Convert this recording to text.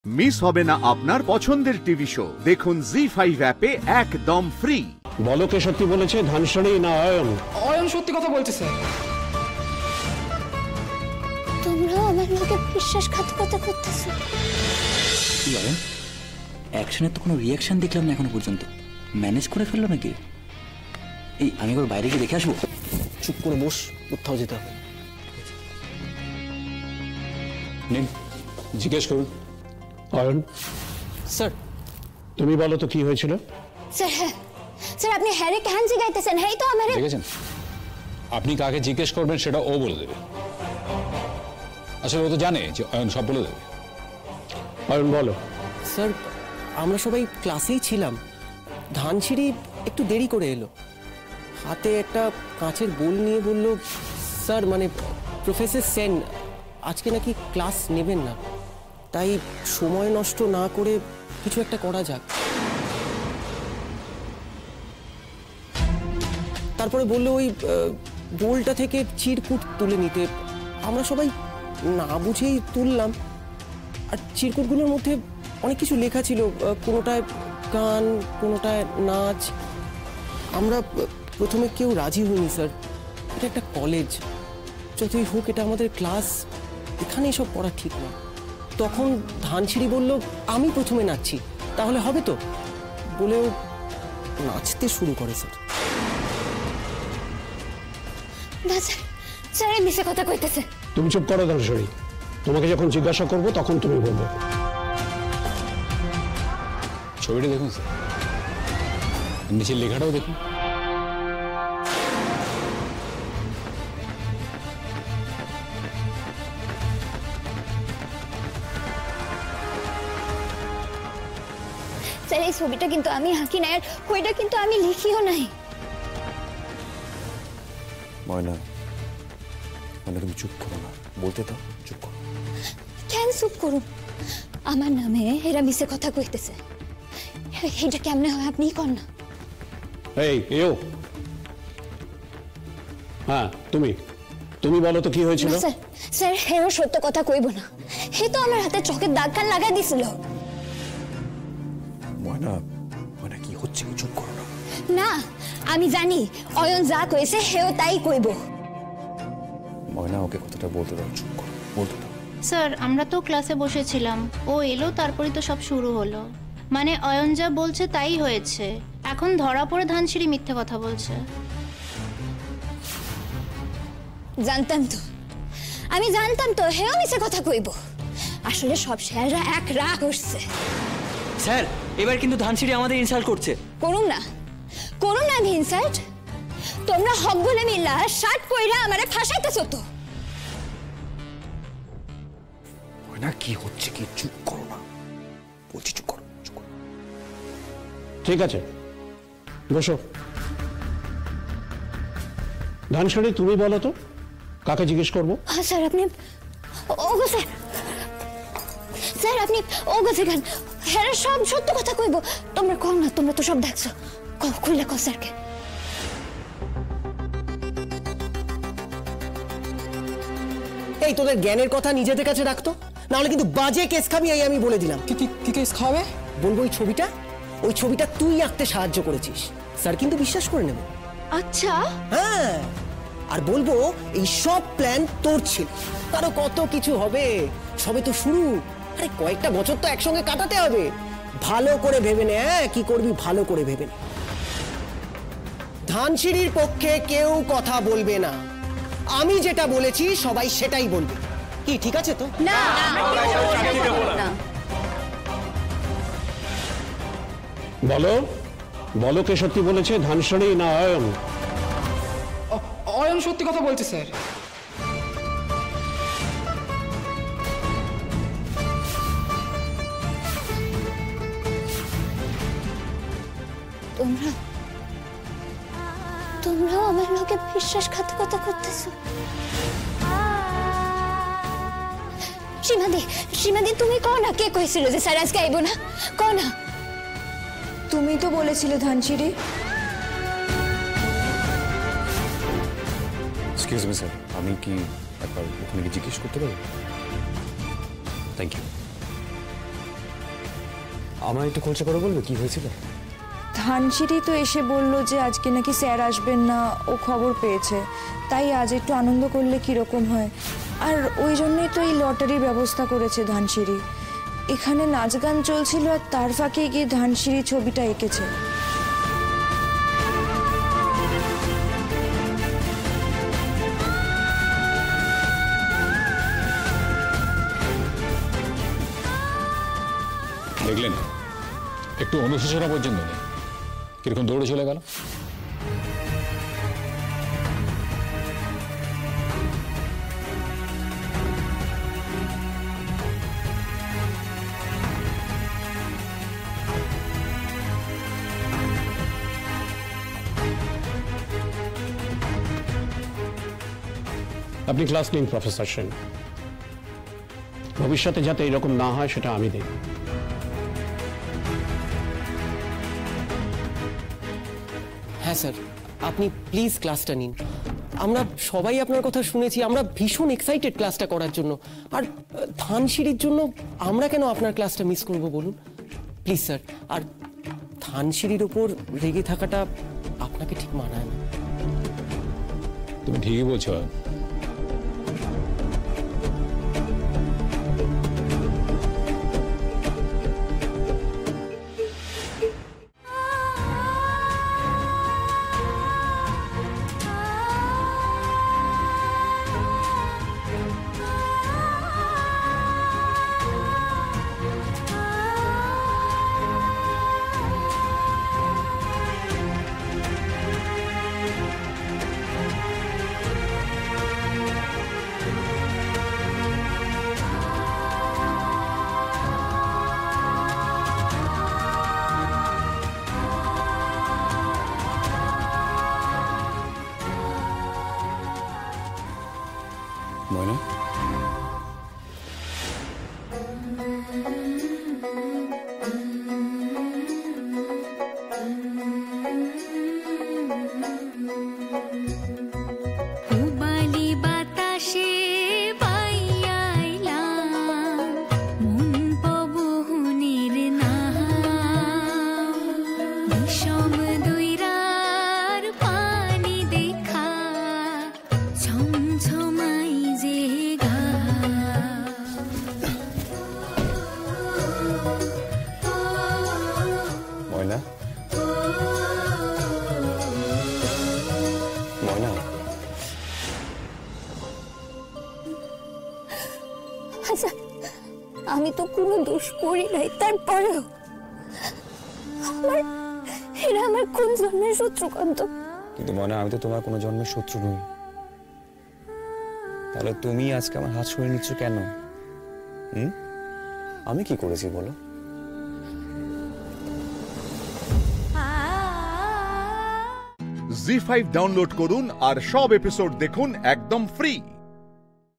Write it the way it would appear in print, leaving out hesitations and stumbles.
Miss হবে না আপনার পছন্দের টিভি শো দেখুন জি5 অ্যাপে একদম ফ্রি। বলো কে সত্যি বলেছে, ধানসড়ি না অয়ন? অয়ন সত্যি কথা বলছে স্যার। তোমরাও আমার লোকে বিশ্বাসঘাতকতা করতেছো। কি অয়ন, অ্যাকশনের তো কোনো রিয়াকশন দেখলাম না এখনো পর্যন্ত। ম্যানেজ করে ফেললো নাকি? এই আমি একবার বাইরে গিয়ে দেখে আসবো। চুপ করে বস, কোথাও যেতে হবে। নিন জিজ্ঞেস করুন। অয়ন স্যার তুমি বলো তো কি হয়েছিল? স্যার হ্যাঁ স্যার, আপনি হ্যারে কেন জিগাইতেছেন? হেই তো আমারে দেখেছেন, আপনি কাকে জিজ্ঞেস করবেন সেটা ও বলে দেবে। আসলে ও তো জানে যে অয়ন সব বলে দেবে। অয়ন বলো। স্যার আমরা সবাই ক্লাসেই ছিলাম, ধানসিঁড়ি একটু দেরি করে এলো, হাতে একটা কাঁচের বোল নিয়ে বলল, স্যার মানে প্রফেসর সেন আজকে নাকি ক্লাস নেবেন না, তাই সময় নষ্ট না করে কিছু একটা করা যাক। তারপরে বললো ওই বোলটা থেকে চিরকুট তুলে নিতে। আমরা সবাই না বুঝেই তুললাম, আর চিরকুটগুলোর মধ্যে অনেক কিছু লেখা ছিল, কোনোটায় গান, কোনোটায় নাচ। আমরা প্রথমে কেউ রাজি হইনি স্যার, এটা একটা কলেজ, যতই হোক এটা আমাদের ক্লাস, এখানে এসব পড়া ঠিক না। তখন ধানসিঁড়ি বলল, আমি প্রথমে নাচছি, তাহলে হবে তো? বলেও নাচতে শুরু করে স্যার। না স্যার, স্যার এই মিছে কথা কইতেছে। তুমি চুপ করো ধানসড়ি, তোমাকে যখন জিজ্ঞাসা করবো তখন তুমি বলবে। ছবিটা দেখুন স্যার, নিচের লেখাটাও দেখুন। স্যার এই ছবিটা কিন্তু আমি আঁকি নাই, আর ওইটা কিন্তু আমি লিখিও নাই। ময়না, ময়না তুমি চুপ করো না, বলতে দাও, চুপ করো। কেন চুপ করুন? আমার নামে এরা মিছে কথা কইতেছে, এটা কেমনে হয় আপনিই কর না। এই এও হ্যাঁ, তুমি তুমি বলো তো কি হয়েছিল? স্যার স্যার হেও সত্য কথা কইব না, হে তো আমার হাতে চোখের দাগ খান লাগাই দিছিল। ময়না, ময়না কি হচ্ছে, কি চুপ করো না। না আমি জানি অয়ন যা কইছে হেও তাই কইব। ময়না ওকে কথাটা বলতে দাও, চুপ করো, বলতে দাও। স্যার আমরা তো ক্লাসে বসেছিলাম, ও এলো তারপরে তো সব শুরু হলো। মানে অয়ন যা বলছে তাই হয়েছে, এখন ধরা পড়ে ধানসিঁড়ি মিথ্যে কথা বলছে। জানতাম তো, আমি জানতাম তো হেও মিছে কথা কইব। আসলে সব স্যাররা এক রাগ উঠছে। স্যার এবার কিন্তু ধানসিঁড়ি আমাদের ইনসাল্ট করছে। করুন না, করুন না আমি ইনসাল্ট। তোমরা হক বলে মিল্লা শার্ট কইরা আমারে ফাঁসাইতেছো তো। ময়না কি হচ্ছে কি, চুপ করো না, বলছি চুপ করো, চুপ করো। ঠিক আছে বসো। ধানসড়ি তুমি বলো তো কাকে জিজ্ঞেস করবো? হ্যাঁ স্যার আপনি ওগো স্যার, স্যার আপনি ওগো সেখান হ্যাঁ সব সত্য কথা কইব। তোমরা কও না, তোমরা তো সব দেখছো, কও খুলে কও স্যারকে। এই তোদের জ্ঞানের কথা নিজেদের কাছে রাখতো, নাহলে কিন্তু বাজে কেস খাবি, এই আমি বলে দিলাম। কি কেস খাবে? বলবো ওই ছবিটা তুই আঁকতে সাহায্য করেছিস, স্যার কিন্তু বিশ্বাস করে নেবে। আচ্ছা হ্যাঁ, আর বলবো এই সব প্ল্যান তোর ছিল। আরো কত কিছু হবে, সবে তো শুরু। আরে কয়েকটা বছর তো একসঙ্গে কাটাতে হবে, ভালো করে ভেবে নে। হ্যাঁ কি করবি ভালো করে ভেবে নে। ধানসিঁড়ির পক্ষে কেউ কথা বলবে না, আমি যেটা বলেছি সবাই সেটাই বলবে। কি ঠিক আছে তো? না বলো, বলো কে সত্যি বলেছে, ধানসড়ি না অয়ন? অয়ন সত্যি কথা বলছে স্যার। তোমরাও আমার লোকে বিশ্বাসঘাতকতা করতেছো। শ্রীমাদি তুমি কও না, কে কইছিল যে স্যার আজকে আইব না? কও না। তুমি তো বলেছিলে ধানসিঁড়ি। এক্সকিউজ মি স্যার, আমি কি একবার ওখানে জিজ্ঞেস করতে পারি? Thank you. আমার একটু খোঁজা করে বলবে কি হয়েছিল? ধানসিঁড়ি তো এসে বলল যে আজকে নাকি স্যার আসবেন না, ও খবর পেয়েছে, তাই আজ একটু আনন্দ করলে কীরকম হয়। আর ওই জন্যই তো এই লটারির ব্যবস্থা করেছে ধানসিঁড়ি। এখানে নাচ গান চলছিল আর তার ফাঁকে গিয়ে ধানসিঁড়ি ছবিটা এঁকেছে। দেখলেন একটু অনুশোচনা পর্যন্ত নেই, কিরকম দৌড়ে চলে গেল। আপনি ক্লাস নিন প্রফেসর সেন, ভবিষ্যতে যাতে এরকম না হয় সেটা আমি দেখব। হ্যাঁ স্যার, আপনি প্লিজ ক্লাসটা নিন। আমরা সবাই আপনার কথা শুনেছি, আমরা ভীষণ এক্সাইটেড ক্লাসটা করার জন্য। আর ধানসিঁড়ির জন্য আমরা কেন আপনার ক্লাসটা মিস করব বলুন? Please sir. আর ধানসিঁড়ির ওপর রেগে থাকাটা আপনাকে ঠিক মানায় না। তুমি ঠিকই বলছো। ময়না, ময়না, আচ্ছা, আমি তো কোনো দোষ করি নাই, তারপরেও এরা আমার কোন জন্মের শত্রু কান্ত? কিন্তু ময়না, আমি তো তোমার কোনো জন্মের শত্রু নই। তাহলে তুমি আজকে আমার হাত সরিয়ে নিচ্ছ কেন? আমি কি করেছি বলো? জি5 ডাউনলোড করুন আর সব এপিসোড দেখুন একদম ফ্রি।